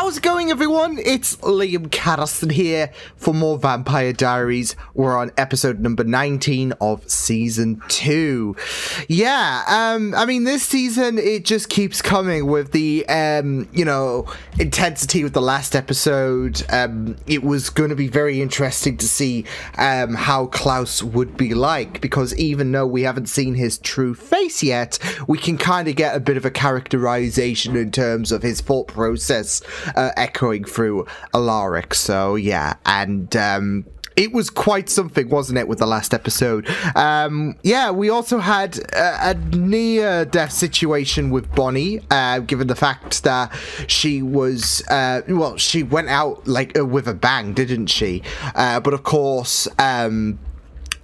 How's it going, everyone? It's Liam Caddiston here for more Vampire Diaries. We're on episode number 19 of season 2. Yeah, I mean, this season, it just keeps coming with the, you know, intensity with the last episode. It was going to be very interesting to see how Klaus would be like, because even though we haven't seen his true face yet, we can kind of get a bit of a characterization in terms of his thought process echoing through Alaric. So yeah, and it was quite something, wasn't it, with the last episode? Yeah, we also had a near-death situation with Bonnie, given the fact that she was, well, she went out, like, with a bang, didn't she? But of course,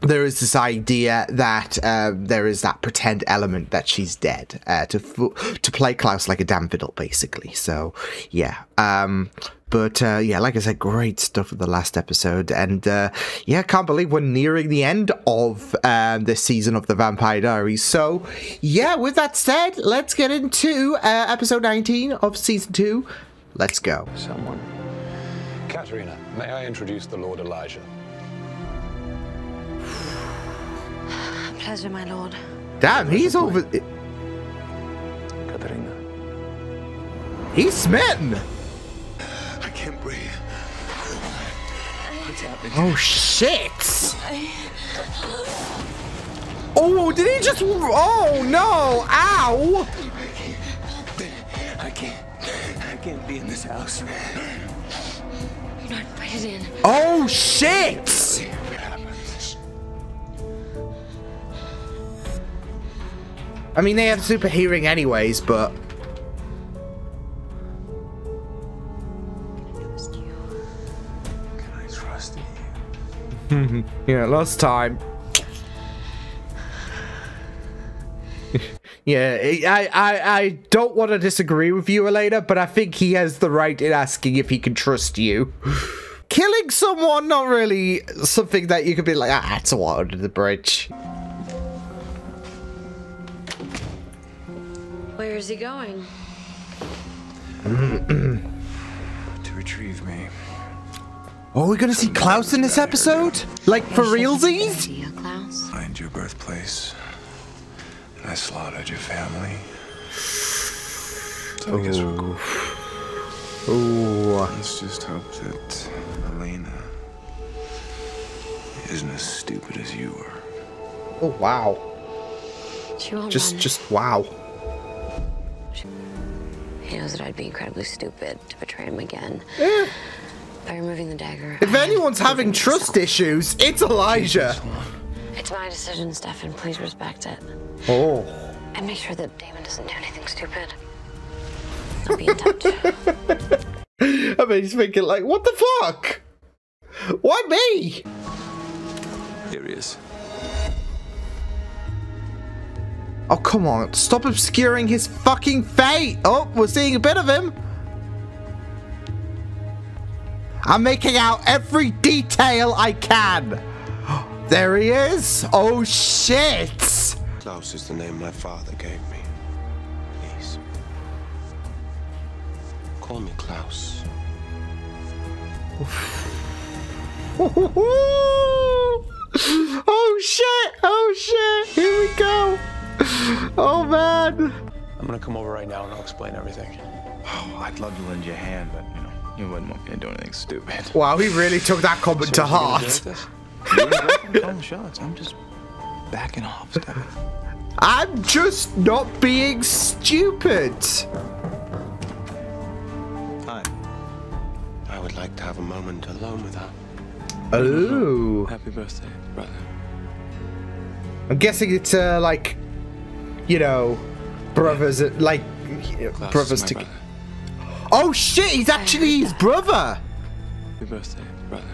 there is this idea that there is that pretend element that she's dead, to play Klaus like a damn fiddle, basically. So, yeah. But, yeah, like I said, great stuff with the last episode. And, yeah, can't believe we're nearing the end of this season of the Vampire Diaries. So, yeah, with that said, let's get into episode 19 of season 2. Let's go. Someone. Katerina, may I introduce the Lord Elijah? Pleasure, my lord. Damn, he's over... Katerina. He's smitten! I can't breathe. What's happening? Oh, shit! Oh, did he just... Oh, no! Ow! I can't be in this house. You're not invited in. Oh, shit! I mean, they have super hearing anyways, but... Can I trust you? Yeah, last time. Yeah, I don't want to disagree with you, Elena, but I think he has the right in asking if he can trust you. Killing someone, not really something that you could be like, ah, it's a water under the bridge. Where is he going? To retrieve me. Oh, we're gonna see Klaus in this episode? Like, for realsies? Idea, Klaus. Find your birthplace. And I slaughtered your family. So I guess we're cool. Ooh. Let's just hope that Elena isn't as stupid as you are. Oh, wow. She won't run. Just wow. He knows that I'd be incredibly stupid to betray him again. By removing the dagger. If anyone's having trust issues, it's Elijah. It's my decision, Stefan. Please respect it. Oh. And make sure that Damon doesn't do anything stupid. I'll be in touch. I mean, he's thinking like, what the fuck? Why me? Here he is. Oh, come on. Stop obscuring his fucking fate. Oh, we're seeing a bit of him. I'm making out every detail I can. There he is. Oh, shit. Klaus is the name my father gave me. Please. Call me Klaus. Oh, shit. Oh, shit. Here we go. Oh, man. I'm gonna come over right now and I'll explain everything. Oh, I'd love to lend you a hand, but, you know, you wouldn't want me to do anything stupid. Wow, he really took that comment to heart. You're calling shots. I'm just backing off, Stefan. I'm just not being stupid. Hi. I would like to have a moment alone with her. Oh. Happy birthday, brother. I'm guessing it's, like, you know, brothers, like, Klaus brothers is my together. brother. Oh, shit, he's actually his brother. Happy birthday, brother.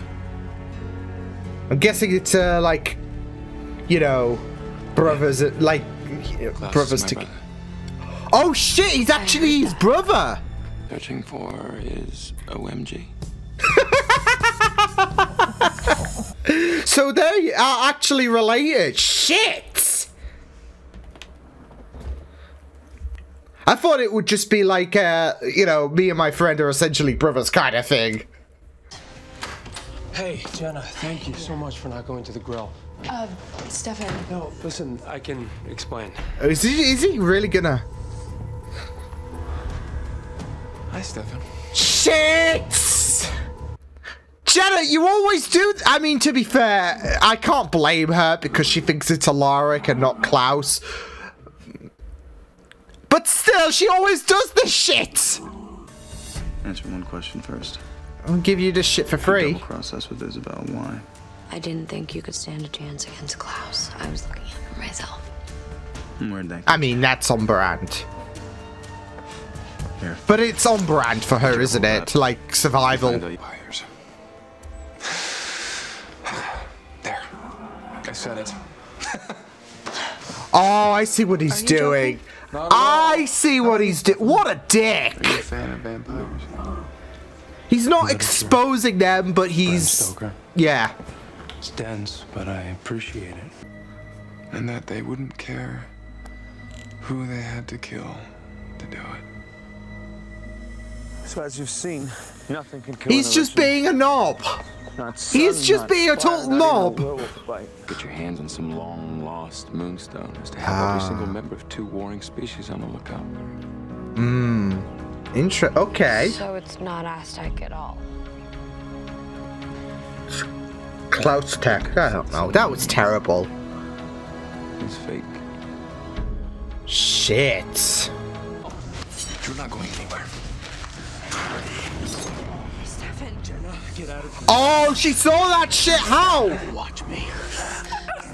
I'm guessing it's, like, you know, brothers, like, Klaus brothers is my together. brother. Oh, shit, he's actually his brother. Searching for his OMG. So they are actually related. Shit. I thought it would just be like, you know, me and my friend are essentially brothers kind of thing. Hey, Jenna, thank you so much for not going to the grill. Stefan. No, listen, I can explain. Is he really gonna... Hi, Stefan. Shit! Jenna, you always do... I mean, to be fair, I can't blame her because she thinks it's Alaric and not Klaus. But still, she always does this shit! Answer one question first. I'll give you this shit for free. Double-cross us with Isabel. Why? I didn't think you could stand a chance against Klaus. I was looking out for myself. Where'd that I mean, that's on brand. Here. But it's on brand for her, isn't it? Like, survival. Fires. There. I said it. Oh, I see what he's doing. I see what he's doing. What a dick! Are you a fan of vampires? He's not exposing them, but he's... Stoker. Yeah. It's dense, but I appreciate it. And that they wouldn't care who they had to kill to do it. So as you've seen, nothing can kill He's just being a knob. He's just being a total knob. Get your hands on some long-lost moonstone is to have every single member of two warring species on the lookout. Okay. So it's not Aztec at all. Klaus tech. I don't know. That was terrible. It's fake. Shit. You're not going anywhere. Stefan. Jenna, get out of here. Oh, she saw that shit. How? Watch me.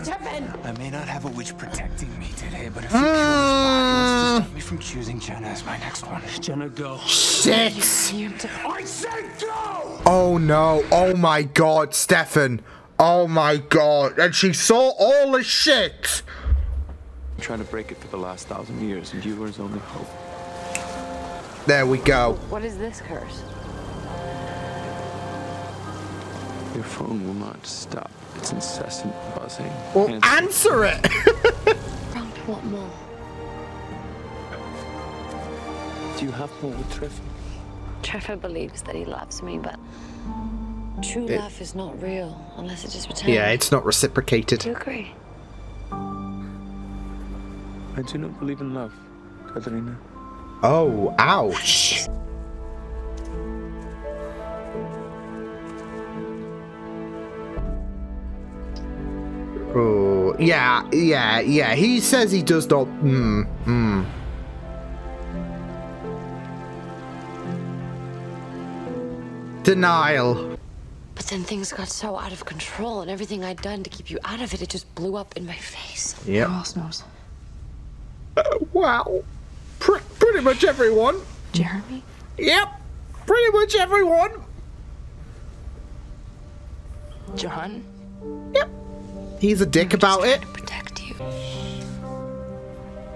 Stefan. I may not have a witch protecting me today, but if you kill this body, what's to stop me from choosing Jenna as my next one? Jenna, go. Shit. I said go! Oh no. Oh my god, Stefan. Oh my god. And she saw all the shit. I'm trying to break it for the last 1,000 years, and you were his only hope. There we go. What is this curse? Your phone will not stop. It's incessant buzzing. Well, answer it. Wrong, what more? Do you have more with Trevor? Trevor believes that he loves me, but true love is not real unless it is returned. Yeah, it's not reciprocated. Do you agree? I do not believe in love, Katerina. Oh, ouch. Oh, yeah. He says he does not. Denial. But then things got so out of control, and everything I'd done to keep you out of it, it just blew up in my face. Yep. Who else knows? Wow. Pretty much everyone. Jeremy? Yep. Pretty much everyone. John? Yep. He's a dick about it. To protect you.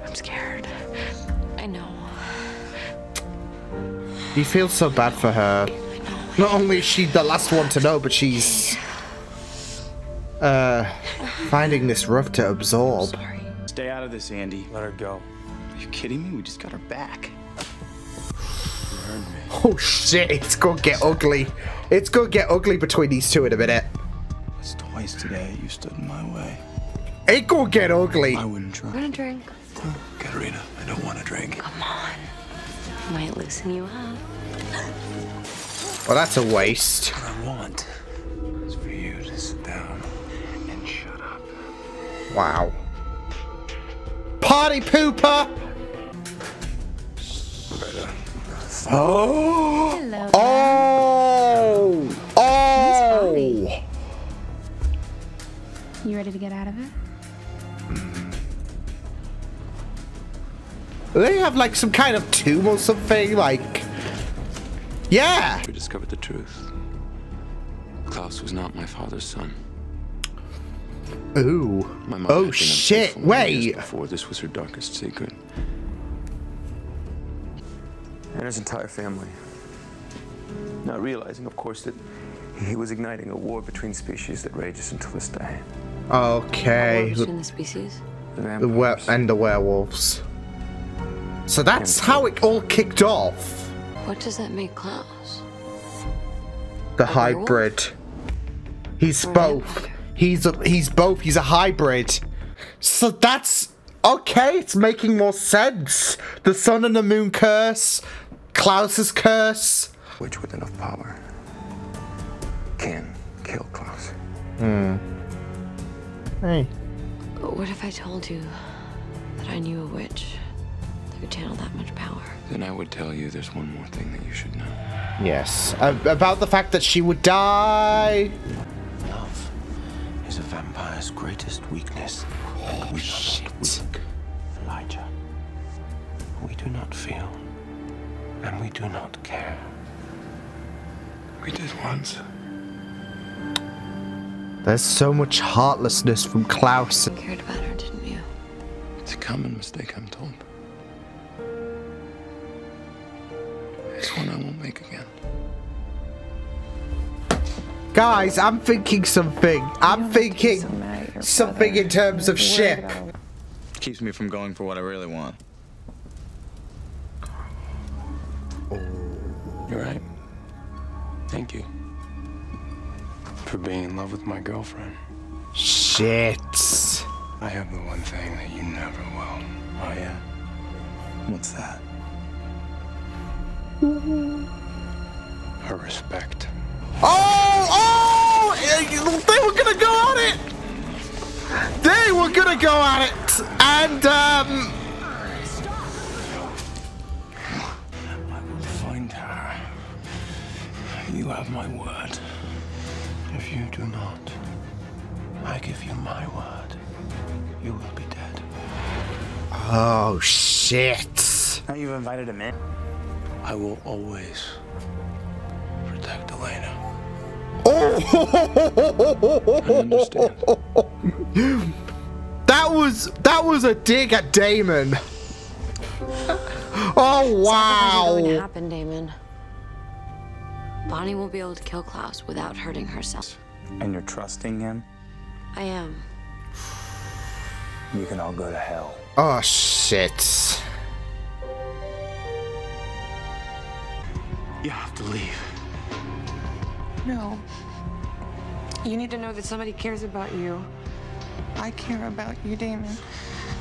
I'm scared. I know. You feel so bad for her. Not only is she the last one to know, but she's finding this rough to absorb. Sorry. Stay out of this, Andy. Let her go. Are you kidding me? We just got her back. Oh shit, it's gonna get ugly. It's gonna get ugly between these two in a minute. It's twice today you stood in my way. It gonna get ugly. I wouldn't try. Want a drink? Katerina, I don't want to drink. Come on. Might loosen you up. Well, that's a waste. What I want is for you to sit down and shut up. Wow. Party pooper! Oh! Hello. Oh! Oh! You ready to get out of it? Do they have like some kind of tomb or something? Like, yeah. We discovered the truth. Klaus was not my father's son. Ooh. My mother Oh had been shit! unfaithful many years Wait. Before this was her darkest secret. And his entire family. Not realizing, of course, that he was igniting a war between species that rages until this day. Okay. Between the species? The The vampires. and the werewolves. So that's how it all kicked off. What does that make Klaus? The hybrid. He's both. He's both. He's a hybrid. So that's okay. It's making more sense. The sun and the moon curse. Klaus's curse. Which with enough power can kill Klaus. Hey. What if I told you that I knew a witch that could channel that much power? Then I would tell you there's one more thing that you should know. Yes. About the fact that she would die. Love is a vampire's greatest weakness. Oh, shit. Elijah, we do not feel, and we do not care. We did once. There's so much heartlessness from Klaus. You cared about her, didn't you? It's a common mistake, I'm told. It's one I won't make again. Guys, I'm thinking something. I'm thinking something in terms of ship. Keeps me from going for what I really want. You're right. Thank you. For being in love with my girlfriend. Shit. I have the one thing that you never will. Oh, yeah? What's that? Her respect. Oh! They were gonna go at it! They were gonna go at it! And, I will find her. You have my word. If you do not, I give you my word. You will be dead. Oh, shit. Now you've invited him in. I will always protect Elena. Oh! I understand. That was a dig at Damon. Oh, wow. Something's going to happen, Damon. Bonnie won't be able to kill Klaus without hurting herself. And you're trusting him? I am. You can all go to hell. Oh, shit. You have to leave. No. You need to know that somebody cares about you. I care about you, Damon.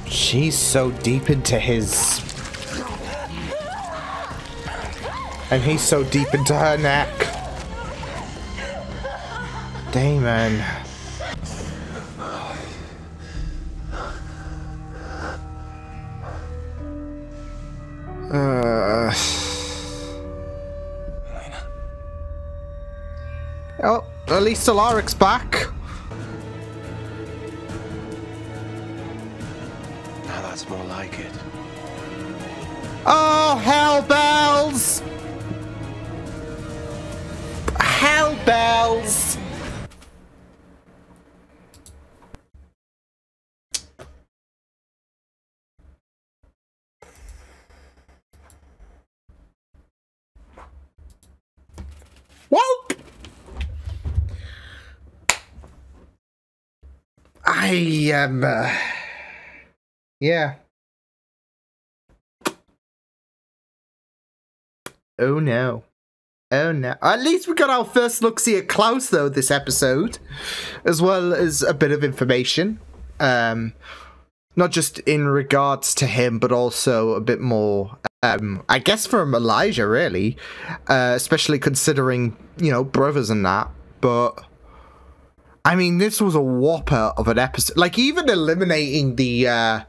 She's so deep into his... And he's so deep into her neck. Damon. Oh, at least Alaric's back. Now that's more like it. Oh, hell bells! Hell bells! Well, I am, yeah. Oh no. Oh no. At least we got our first look-see at Klaus, though, this episode. As well as a bit of information. Not just in regards to him, but also a bit more, I guess from Elijah, really. Especially considering, you know, brothers and that. But, I mean, this was a whopper of an episode. Like, even eliminating the,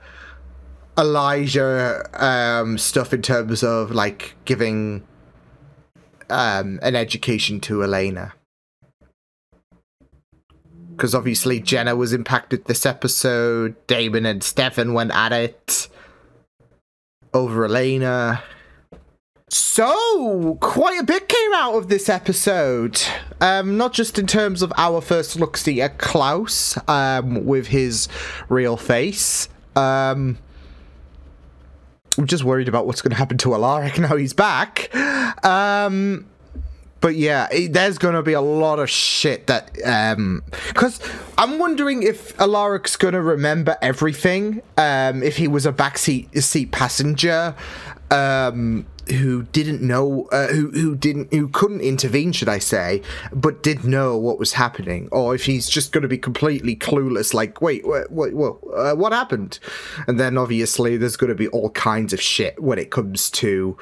Elijah, stuff in terms of, like, giving... an education to Elena. Because obviously Jenna was impacted this episode. Damon and Stefan went at it over Elena. So, quite a bit came out of this episode. Not just in terms of our first look-see at Klaus, with his real face. I'm just worried about what's going to happen to Alaric now he's back. But yeah, there's gonna be a lot of shit that, because I'm wondering if Alaric's gonna remember everything, if he was a backseat passenger, who didn't know, who couldn't intervene, should I say, but did know what was happening, or if he's just gonna be completely clueless, like, wait, what happened? And then obviously there's gonna be all kinds of shit when it comes to,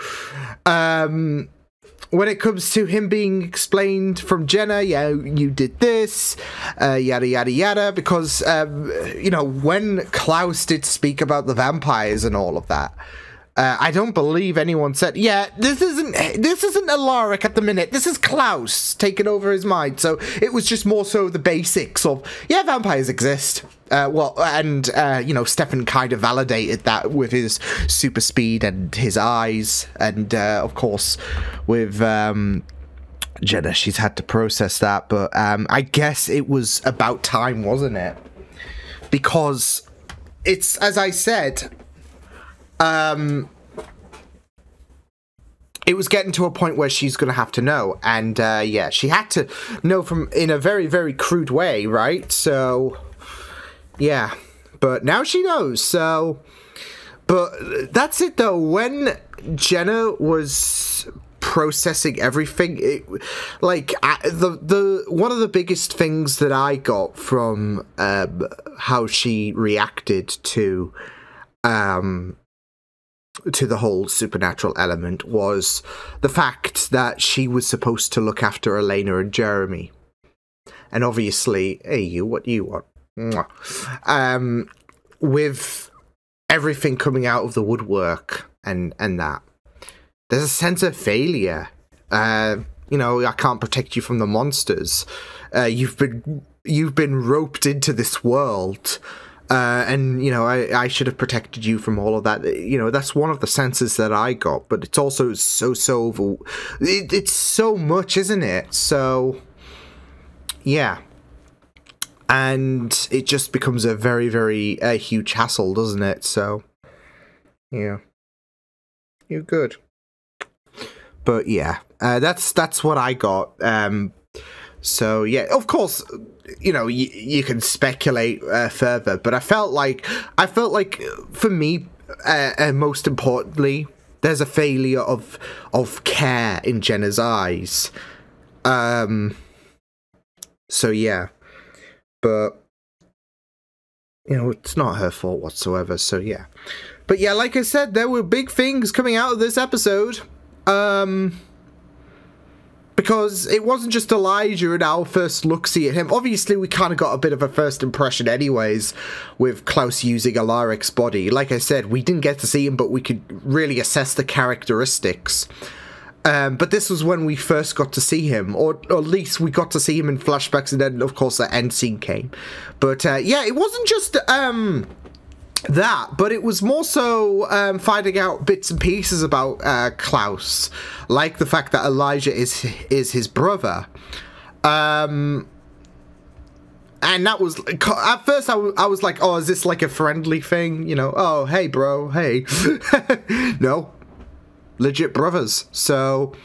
him being explained from Jenna, yeah, you did this, yada, yada, yada, because, you know, when Klaus did speak about the vampires and all of that, I don't believe anyone said, yeah, this isn't Alaric at the minute, this is Klaus taking over his mind. So it was just more so the basics of, yeah, vampires exist. You know, Stefan kind of validated that with his super speed and his eyes, and of course with Jenna, she's had to process that, but I guess it was about time, wasn't it? Because it's, as I said, it was getting to a point where she's going to have to know, and yeah, she had to know in a very, very crude way, right? So yeah, but now she knows, so, but that's it though. When Jenna was processing everything, like, one of the biggest things that I got from how she reacted to the whole supernatural element was the fact that she was supposed to look after Elena and Jeremy. And obviously, hey, you, what do you want? With everything coming out of the woodwork and that, there's a sense of failure. You know, I can't protect you from the monsters. You've been roped into this world. And, you know, I should have protected you from all of that. You know, that's one of the senses that I got, but it's also it's so much, isn't it? So, yeah. And it just becomes a very, very huge hassle, doesn't it? So, yeah. You're good. But, yeah, that's what I got. So, yeah, of course, you know, you can speculate further, but I felt like for me, most importantly, there's a failure of care in Jenna's eyes. So yeah, but you know, it's not her fault whatsoever. So yeah, but yeah, like I said, there were big things coming out of this episode. Because it wasn't just Elijah and our first look-see at him. Obviously, we kind of got a bit of a first impression anyways with Klaus using Alaric's body. Like I said, we didn't get to see him, but we could really assess the characteristics. But this was when we first got to see him, or at least we got to see him in flashbacks, and then, of course, the end scene came. But, yeah, it wasn't just that, but it was more so finding out bits and pieces about Klaus, like the fact that Elijah is his brother, and that was, at first I was like, oh, is this like a friendly thing, you know, oh, hey bro, hey. No, legit brothers. So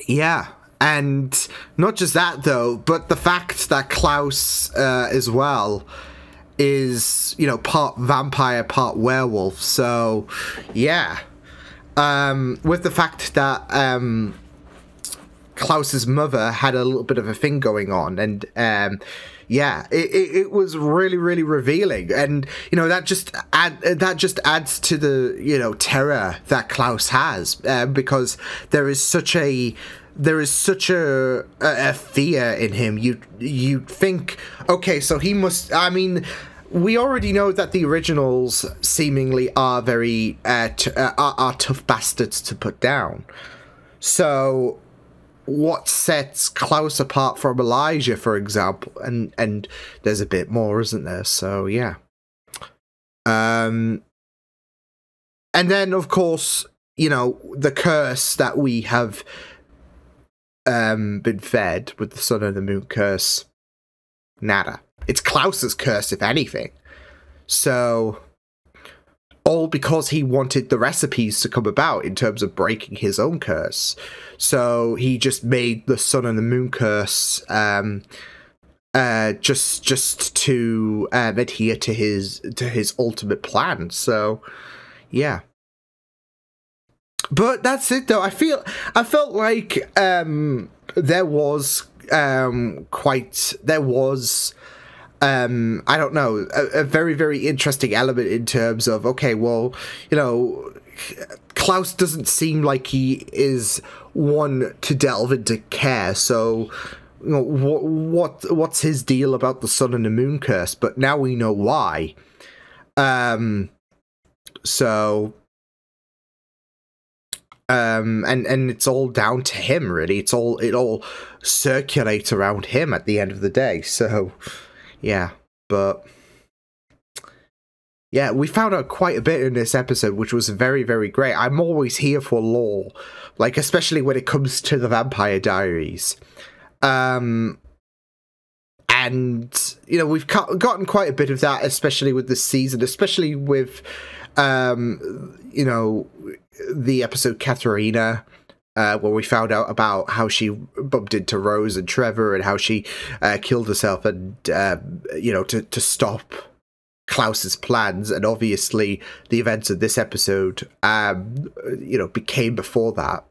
yeah. And not just that though, but the fact that Klaus as well is, you know, part vampire, part werewolf. So, yeah. With the fact that Klaus's mother had a little bit of a thing going on, and yeah, it was really, really revealing, and you know, that just adds to the, you know, terror that Klaus has, because there is such a fear in him. You'd think, okay, so he must, I mean, we already know that the originals seemingly are very are tough bastards to put down. So what sets Klaus apart from Elijah, for example, and there's a bit more, isn't there? So yeah. And then of course, you know, the curse that we have been fed with the Sun and the Moon curse, nada. It's Klaus's curse, if anything. So all because he wanted the recipes to come about in terms of breaking his own curse. So he just made the sun and the moon curse just to adhere to his ultimate plan. So yeah. But that's it though. I felt like there was I don't know, a very, very interesting element in terms of, okay, well, you know, Klaus doesn't seem like he is one to delve into care, so, you know, what's his deal about the sun and the moon curse? But now we know why. And it's all down to him, really. It all circulates around him at the end of the day. So yeah, but yeah, we found out quite a bit in this episode, which was very, very great. I'm always here for lore, like especially when it comes to the Vampire Diaries. And you know, we've gotten quite a bit of that, especially with this season, especially with you know, the episode Katharina, where we found out about how she bumped into Rose and Trevor and how she killed herself and, you know, to stop Klaus's plans. And obviously the events of this episode, you know, became before that.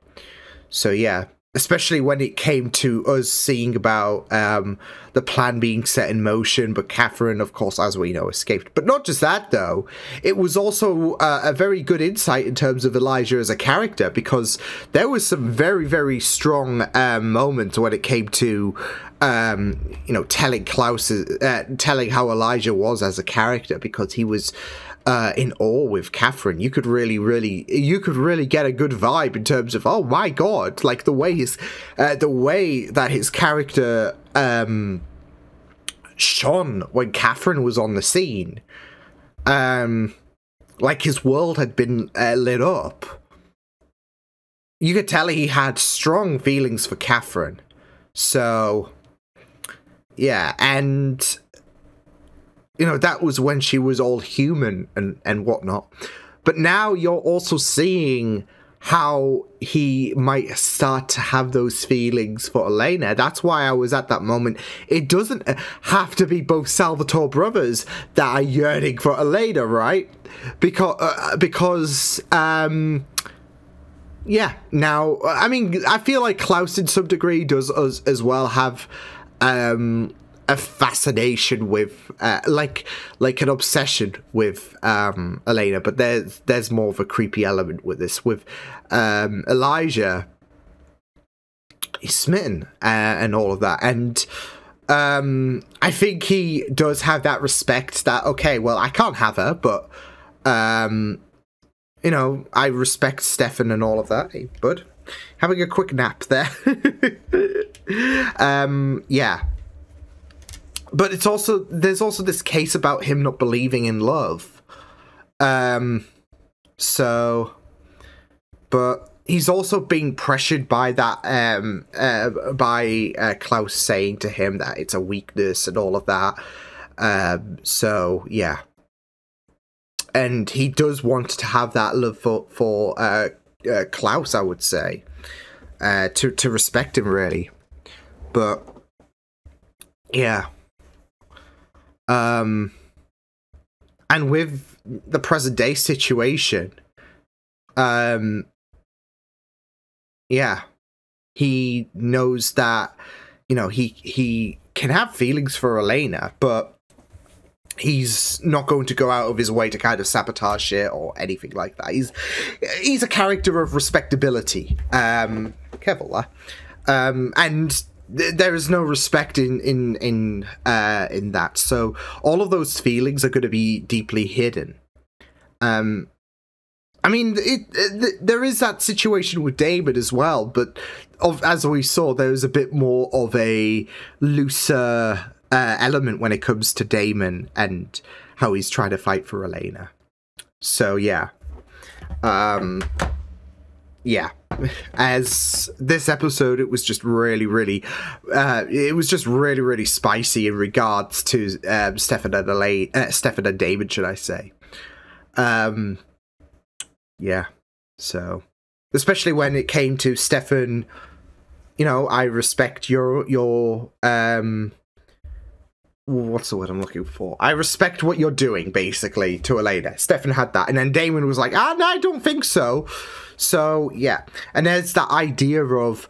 So yeah, especially when it came to us seeing about the plan being set in motion, but Catherine, of course, as we know, escaped. But not just that, though. It was also a very good insight in terms of Elijah as a character, because there was some very, very strong moments when it came to, you know, telling how Elijah was as a character, because he was in awe with Catherine. You could really get a good vibe in terms of, oh my god, like the way that his character shone when Catherine was on the scene. Like his world had been lit up. You could tell he had strong feelings for Catherine. So yeah, and you know, that was when she was all human and whatnot. But now you're also seeing how he might start to have those feelings for Elena. That's why I was at that moment. It doesn't have to be both Salvatore brothers that are yearning for Elena, right? Because yeah, now, I mean, I feel like Klaus in some degree does as well have a fascination with like an obsession with Elena, but there's more of a creepy element with this. With Elijah, he's smitten and all of that, and I think he does have that respect that, okay, well, I can't have her, but you know, I respect Stefan and all of that. Hey, bud, having a quick nap there. Yeah. But there's also this case about him not believing in love. So, but he's also being pressured by that, by Klaus saying to him that it's a weakness and all of that. So yeah. And he does want to have that love for Klaus, I would say, to respect him, really. But yeah. And with the present day situation, yeah, he knows that, you know, he can have feelings for Elena, but he's not going to go out of his way to kind of sabotage it or anything like that. He's a character of respectability. Careful there. And there is no respect in that. So all of those feelings are going to be deeply hidden. I mean, there is that situation with David as well, but as we saw, there's a bit more of a looser element when it comes to Damon and how he's trying to fight for Elena. So yeah. Yeah. As this episode, it was just really, really spicy in regards to Stefan and Damon, should I say. Yeah, so especially when it came to Stefan, you know, I respect your what's the word I'm looking for? I respect what you're doing, basically, to Elena. Stefan had that, and then Damon was like, no, I don't think so. So yeah, and there's that idea of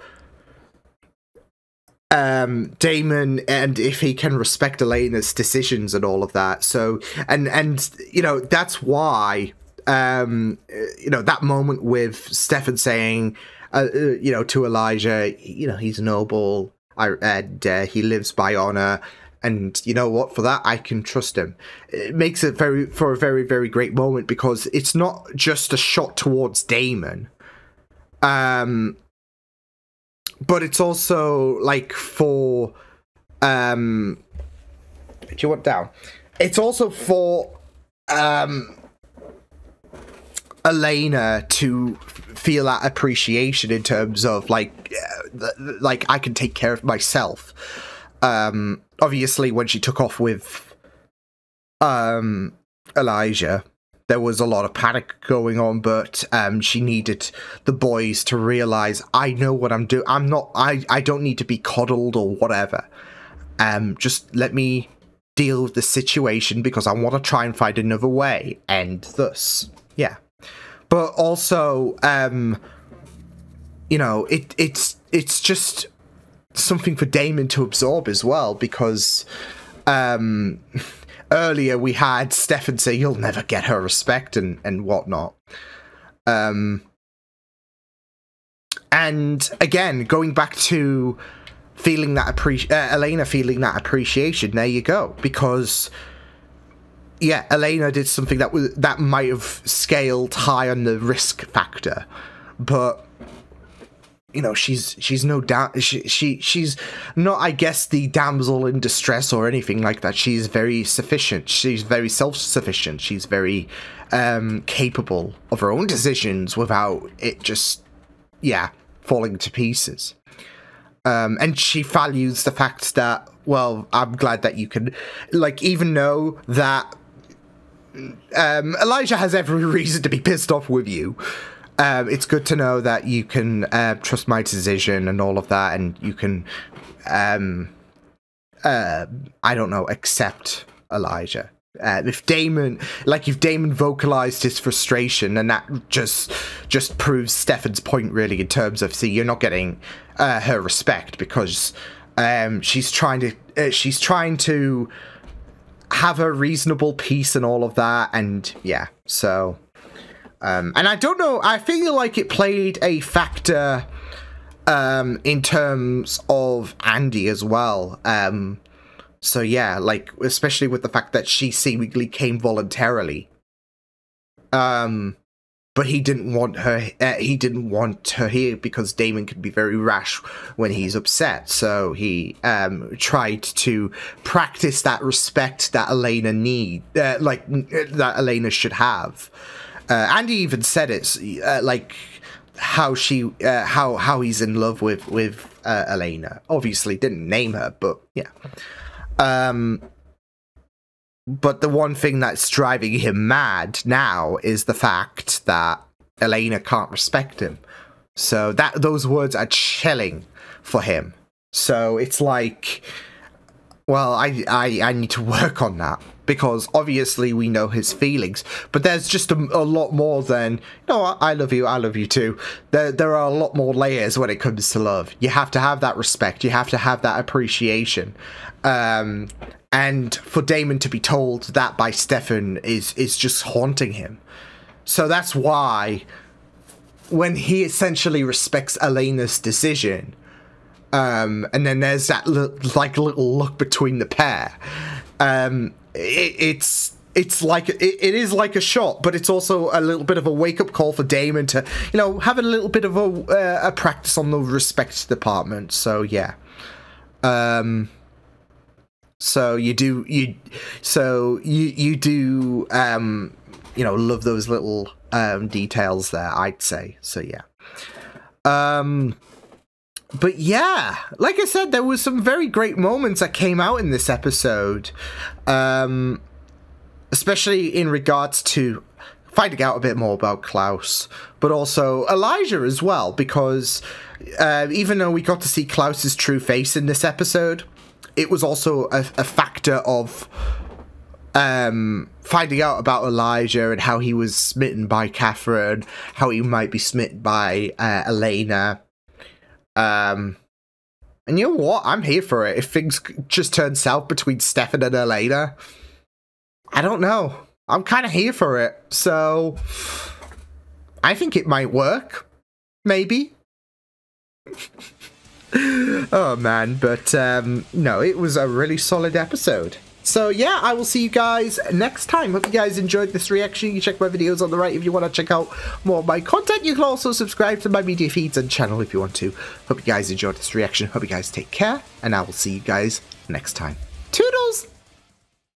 Damon, and if he can respect Elena's decisions and all of that. So and you know, that's why you know, that moment with Stefan saying you know, to Elijah, you know, he's noble, and he lives by honor, and you know what, for that I can trust him. It makes it a very, very great moment, because it's not just a shot towards Damon, but it's also like for do you want down? It's also for Elena to feel that appreciation in terms of like I can take care of myself. Obviously, when she took off with Elijah, there was a lot of panic going on, but she needed the boys to realize, I know what I'm doing. I don't need to be coddled or whatever. Just let me deal with the situation, because I want to try and find another way. And thus, yeah. But also, you know, it's just something for Damon to absorb as well, because earlier we had Stefan say you'll never get her respect and whatnot. And again, going back to feeling that Elena feeling that appreciation, there you go, because yeah, Elena did something that might have scaled high on the risk factor, but you know, she's no doubt she's not, I guess, the damsel in distress or anything like that. She's very sufficient. She's very self-sufficient. She's very capable of her own decisions without it just falling to pieces. And she values the fact that, well, I'm glad that you can, like, even though that Elijah has every reason to be pissed off with you, it's good to know that you can trust my decision and all of that, and you can, I don't know, accept Elijah. If Damon vocalized his frustration, and that just proves Stefan's point, really, in terms of, see, you're not getting her respect, because she's trying to have a reasonable peace and all of that, and yeah, so and I don't know, I feel like it played a factor in terms of Andy as well. So yeah, like, especially with the fact that she seemingly came voluntarily. But he didn't want her here, because Damon can be very rash when he's upset. So he tried to practice that respect that Elena that Elena should have. Andy even said it, like how he's in love with Elena. Obviously didn't name her, but yeah. But the one thing that's driving him mad now is the fact that Elena can't respect him. So those words are chilling for him. So it's like, well, I need to work on that, because obviously we know his feelings, but there's just a lot more than, no, I love you too. There are a lot more layers when it comes to love. You have to have that respect. You have to have that appreciation. And for Damon to be told that by Stefan is just haunting him. So that's why when he essentially respects Elena's decision, and then there's that little look between the pair, it's like it is like a shot, but it's also a little bit of a wake-up call for Damon to, you know, have a little bit of a practice on the respect department. So yeah. So you do, you know, love those little details there, I'd say. So yeah. But yeah, like I said, there was some very great moments that came out in this episode. especially in regards to finding out a bit more about Klaus, but also Elijah as well, because even though we got to see Klaus's true face in this episode, it was also a factor of finding out about Elijah and how he was smitten by Catherine, how he might be smitten by Elena. And you know what? I'm here for it. If things just turn south between Stefan and Elena, I don't know. I'm kind of here for it. So I think it might work. Maybe. Oh man, but no, it was a really solid episode. So yeah, I will see you guys next time. Hope you guys enjoyed this reaction. You can check my videos on the right if you want to check out more of my content. You can also subscribe to my media feeds and channel if you want to. Hope you guys enjoyed this reaction. Hope you guys take care, and I will see you guys next time. Toodles!